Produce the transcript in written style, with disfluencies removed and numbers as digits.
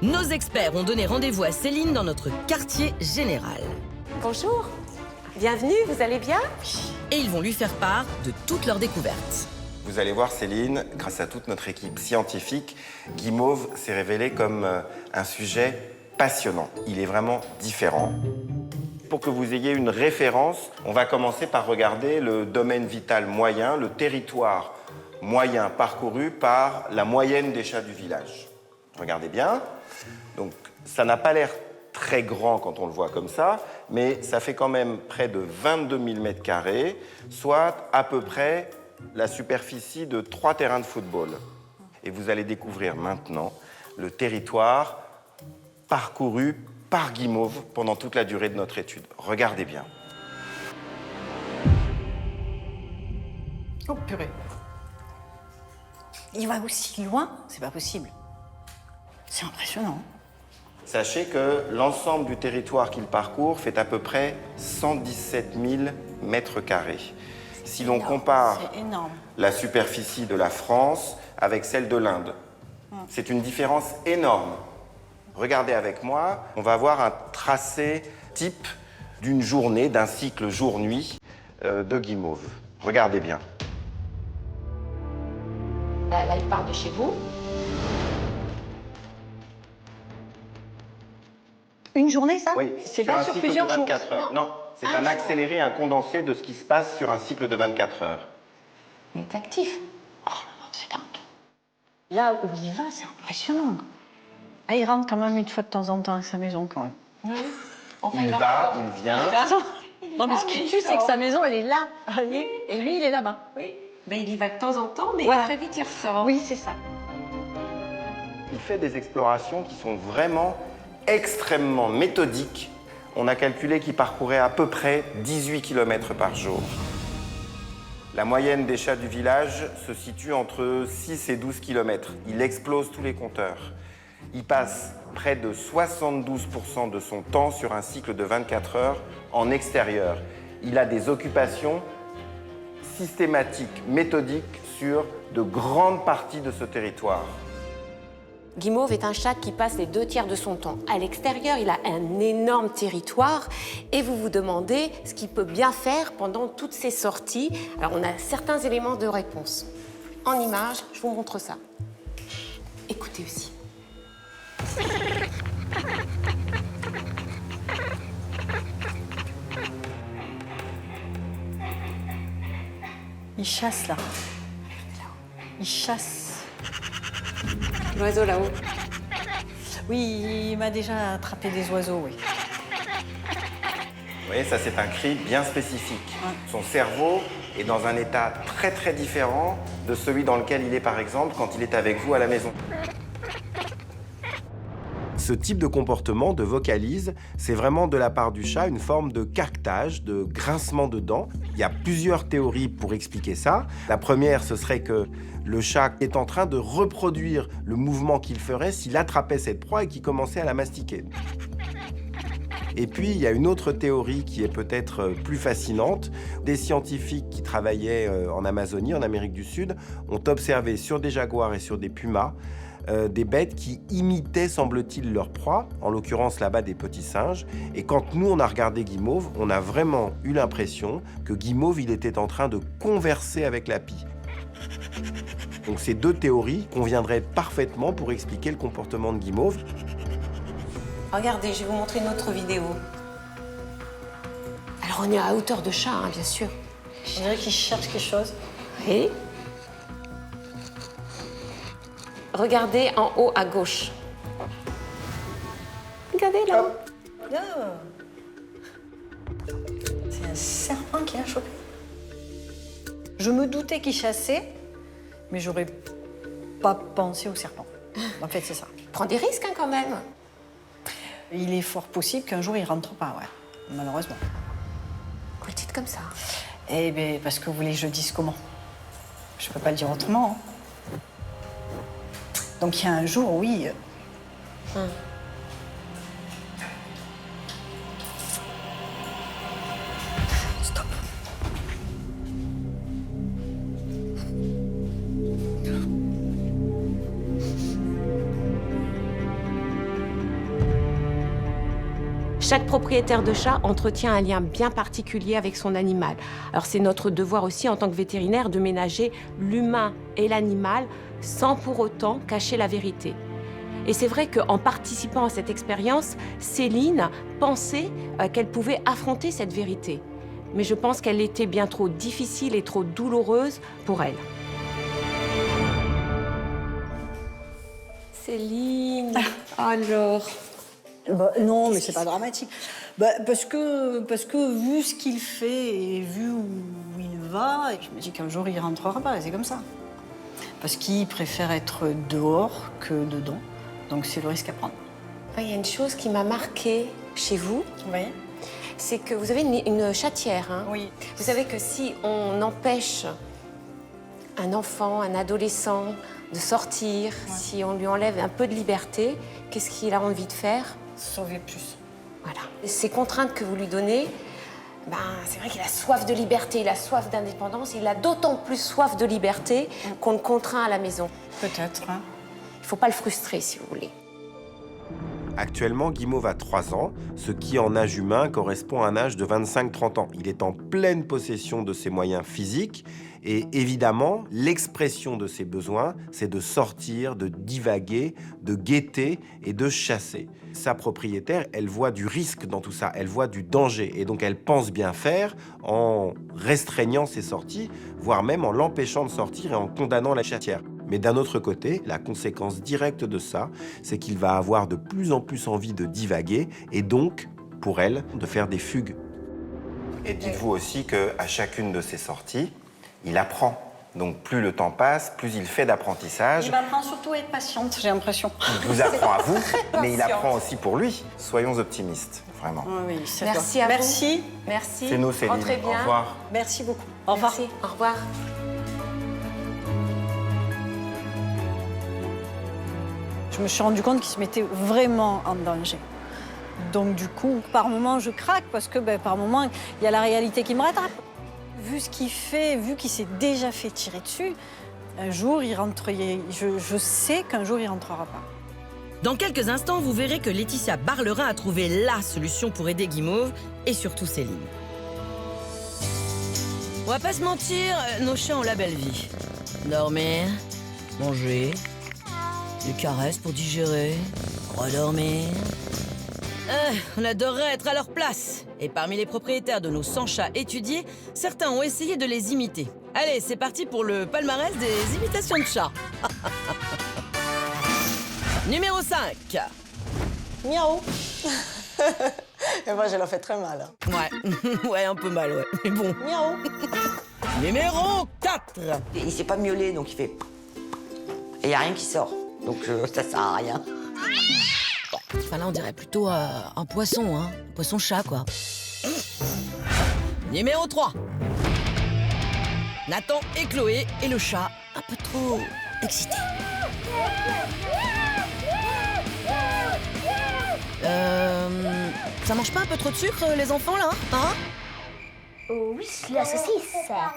Nos experts ont donné rendez-vous à Céline dans notre quartier général. Bonjour, bienvenue, vous allez bien? Et ils vont lui faire part de toutes leurs découvertes. Vous allez voir, Céline, grâce à toute notre équipe scientifique, guimauve s'est révélé comme un sujet passionnant. Il est vraiment différent. Pour que vous ayez une référence, on va commencer par regarder le domaine vital moyen, le territoire moyen parcouru par la moyenne des chats du village. Regardez bien. Donc, ça n'a pas l'air très grand quand on le voit comme ça, mais ça fait quand même près de 22 000 m², soit à peu près la superficie de 3 terrains de football. Et vous allez découvrir maintenant le territoire parcouru par guimauve pendant toute la durée de notre étude. Regardez bien. Oh purée. Il va aussi loin, c'est pas possible. C'est impressionnant. Sachez que l'ensemble du territoire qu'il parcourt fait à peu près 117 000 m². Si l'on compare la superficie de la France avec celle de l'Inde, c'est une différence énorme. Regardez avec moi, on va avoir un tracé type d'une journée, d'un cycle jour-nuit de guimauve. Regardez bien. Là, il part de chez vous. Une journée, ça? Oui, C'est pas sur plusieurs jours. 24 heures. Non, c'est un accéléré, un condensé de ce qui se passe sur un cycle de 24 heures. Il est actif. Oh, c'est dingue. Là où il va, c'est impressionnant. Ah, il rentre quand même une fois de temps en temps à sa maison, quand même. Oui. Il va, il vient. Non, mais ce qui tue, c'est que sa maison, elle est là. Et lui, il est là-bas. Oui. Ben, il y va de temps en temps, mais Voilà. très vite, il ressort. Oui, c'est ça. Il fait des explorations qui sont vraiment extrêmement méthodiques. On a calculé qu'il parcourait à peu près 18 km par jour. La moyenne des chats du village se situe entre 6 et 12 km. Il explose tous les compteurs. Il passe près de 72% de son temps sur un cycle de 24 heures en extérieur. Il a des occupations systématiques, méthodiques sur de grandes parties de ce territoire. Guimauve est un chat qui passe les 2 tiers de son temps à l'extérieur. Il a un énorme territoire et vous vous demandez ce qu'il peut bien faire pendant toutes ces sorties. Alors, on a certains éléments de réponse. En images, je vous montre ça. Écoutez aussi. Il chasse, là. Il chasse. L'oiseau là-haut. Oui, il m'a déjà attrapé des oiseaux, oui. Vous voyez, ça c'est un cri bien spécifique. Son cerveau est dans un état très très différent de celui dans lequel il est par exemple quand il est avec vous à la maison. Ce type de comportement, de vocalise, c'est vraiment de la part du chat une forme de caquetage, de grincement de dents. Il y a plusieurs théories pour expliquer ça. La première, ce serait que le chat est en train de reproduire le mouvement qu'il ferait s'il attrapait cette proie et qu'il commençait à la mastiquer. Et puis, il y a une autre théorie qui est peut-être plus fascinante. Des scientifiques qui travaillaient en Amazonie, en Amérique du Sud, ont observé sur des jaguars et sur des pumas des bêtes qui imitaient, semble-t-il, leur proie, en l'occurrence là-bas des petits singes. Et quand nous, on a regardé Guimauve, on a vraiment eu l'impression que Guimauve, il était en train de converser avec la pie. Donc ces deux théories conviendraient parfaitement pour expliquer le comportement de Guimauve. Regardez, je vais vous montrer une autre vidéo. Alors, on est à hauteur de chat, hein, bien sûr. Je dirais qu'il cherche quelque chose. Et regardez en haut à gauche. Regardez là-haut. C'est un serpent qui l'a chopé. Je me doutais qu'il chassait, mais j'aurais pas pensé au serpent. En fait, c'est ça. Prends des risques hein, quand même. Il est fort possible qu'un jour il rentre pas, ouais. Malheureusement. Vous le dites comme ça. Eh bien, parce que vous voulez que je dise comment? Je peux pas le dire autrement. Hein. Donc il y a un jour, oui. Stop. Chaque propriétaire de chat entretient un lien bien particulier avec son animal. Alors c'est notre devoir aussi en tant que vétérinaire de ménager l'humain et l'animal sans pour autant cacher la vérité. Et c'est vrai qu'en participant à cette expérience, Céline pensait qu'elle pouvait affronter cette vérité. Mais je pense qu'elle était bien trop difficile et trop douloureuse pour elle. Céline, alors... Bah, non, mais c'est pas dramatique. Bah, parce que vu ce qu'il fait et vu où il va, je me dis qu'un jour il rentrera pas, et c'est comme ça. Parce qu'il préfère être dehors que dedans, donc c'est le risque à prendre. Il y a une chose qui m'a marquée chez vous, Oui. c'est que vous avez une chatière. Hein. Oui. Vous savez que si on empêche un enfant, un adolescent de sortir, si on lui enlève un peu de liberté, qu'est-ce qu'il a envie de faire? Sauver plus. Voilà. Ces contraintes que vous lui donnez, c'est vrai qu'il a soif de liberté, il a soif d'indépendance, il a d'autant plus soif de liberté qu'on le contraint à la maison. Peut-être. Hein. Il ne faut pas le frustrer, si vous voulez. Actuellement, Guimauve a 3 ans, ce qui en âge humain correspond à un âge de 25-30 ans. Il est en pleine possession de ses moyens physiques et évidemment, l'expression de ses besoins, c'est de sortir, de divaguer, de guetter et de chasser. Sa propriétaire, elle voit du risque dans tout ça, elle voit du danger et donc elle pense bien faire en restreignant ses sorties, voire même en l'empêchant de sortir et en condamnant la chatière. Mais d'un autre côté, la conséquence directe de ça, c'est qu'il va avoir de plus en plus envie de divaguer et donc, pour elle, de faire des fugues. Et dites-vous aussi qu'à chacune de ses sorties, il apprend. Donc plus le temps passe, plus il fait d'apprentissage. Il m'apprend surtout à être patiente, j'ai l'impression. Il vous apprend à vous, mais il apprend aussi pour lui. Soyons optimistes, vraiment. Oui, c'est Merci à vous. Merci. Merci. C'est nous, Céline. Rentrez bien. Au revoir. Merci beaucoup. Au revoir. Merci. Au revoir. Je me suis rendu compte qu'il se mettait vraiment en danger. Donc du coup, par moments, je craque parce que par moments, il y a la réalité qui me rattrape. Vu ce qu'il fait, vu qu'il s'est déjà fait tirer dessus, un jour, il rentre. Je sais qu'un jour, il rentrera pas. Dans quelques instants, vous verrez que Laetitia Barlerin a trouvé la solution pour aider Guimauve et surtout Céline. On va pas se mentir, nos chats ont la belle vie. Dormir, manger, des caresses pour digérer, redormir. On adorerait être à leur place. Et parmi les propriétaires de nos 100 chats étudiés, certains ont essayé de les imiter. Allez, c'est parti pour le palmarès des imitations de chats. Numéro 5. Miaou. Et moi, je leur fais très mal. Ouais, un peu mal, ouais. Mais bon. Miaou. Numéro 4. Il sait pas miauler, donc il fait... Et il n'y a rien qui sort. Donc ça sert à rien. Enfin là, on dirait plutôt un poisson, hein. Un poisson-chat, quoi. Numéro 3. Nathan et Chloé et le chat un peu trop excité. Ça mange pas un peu trop de sucre, les enfants, là, hein? Oui, la saucisse.